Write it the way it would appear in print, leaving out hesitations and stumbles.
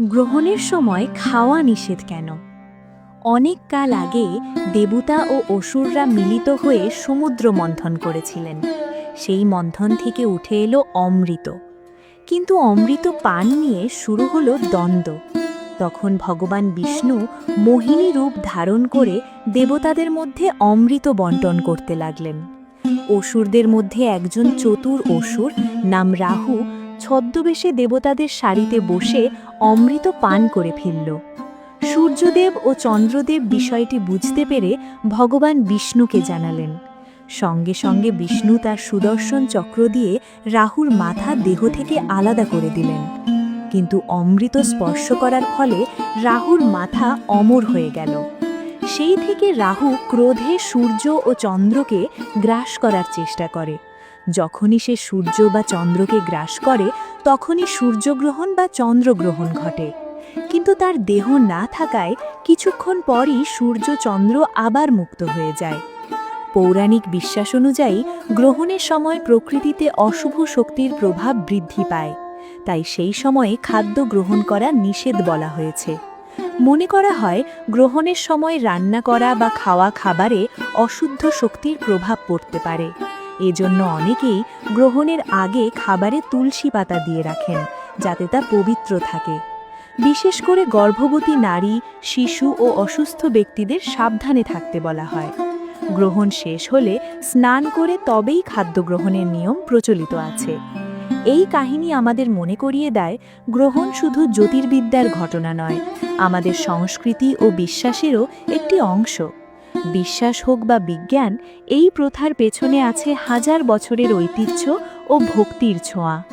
গ্রহণের সময় খাওয়া নিষেধ কেন? অনেক কাল আগে দেবতা ও অসুররা মিলিত হয়ে সমুদ্র মন্থন করেছিলেন। সেই মন্থন থেকে উঠে এলো অমৃত। কিন্তু অমৃত পান নিয়ে শুরু হলো দ্বন্দ্ব। তখন ভগবান বিষ্ণু মোহিনী রূপ ধারণ করে দেবতাদের মধ্যে অমৃত বন্টন করতে লাগলেন। অসুরদের মধ্যে একজন চতুর অসুর নাম রাহু ছদ্মবেশে দেবতাদের সারিতে বসে অমৃত পান করে ফেলল। সূর্যদেব ও চন্দ্রদেব বিষয়টি বুঝতে পেরে ভগবান বিষ্ণুকে জানালেন। সঙ্গে সঙ্গে বিষ্ণু তার সুদর্শন চক্র দিয়ে রাহুর মাথা দেহ থেকে আলাদা করে দিলেন। কিন্তু অমৃত স্পর্শ করার ফলে রাহুর মাথা অমর হয়ে গেল। সেই থেকে রাহু ক্রোধে সূর্য ও চন্দ্রকে গ্রাস করার চেষ্টা করে। যখনই সে সূর্য বা চন্দ্রকে গ্রাস করে তখনই সূর্যগ্রহণ বা চন্দ্রগ্রহণ ঘটে। কিন্তু তার দেহ না থাকায় কিছুক্ষণ পরই সূর্য চন্দ্র আবার মুক্ত হয়ে যায়। পৌরাণিক বিশ্বাস অনুযায়ী গ্রহণের সময় প্রকৃতিতে অশুভ শক্তির প্রভাব বৃদ্ধি পায়, তাই সেই সময়ে খাদ্য গ্রহণ করা নিষেধ বলা হয়েছে। মনে করা হয় গ্রহণের সময় রান্না করা বা খাওয়া খাবারে অশুদ্ধ শক্তির প্রভাব পড়তে পারে। এজন্য অনেকেই গ্রহণের আগে খাবারে তুলসী পাতা দিয়ে রাখেন, যাতে তা পবিত্র থাকে। বিশেষ করে গর্ভবতী নারী, শিশু ও অসুস্থ ব্যক্তিদের সাবধানে থাকতে বলা হয়। গ্রহণ শেষ হলে স্নান করে তবেই খাদ্য গ্রহণের নিয়ম প্রচলিত আছে। এই কাহিনী আমাদের মনে করিয়ে দেয়, গ্রহণ শুধু জ্যোতির্বিদ্যার ঘটনা নয়, আমাদের সংস্কৃতি ও বিশ্বাসেরও একটি অংশ। বিশ্বাস হোক বা বিজ্ঞান, এই প্রথার পেছনে আছে হাজার বছরের ঐতিহ্য ও ভক্তির ছোঁয়া।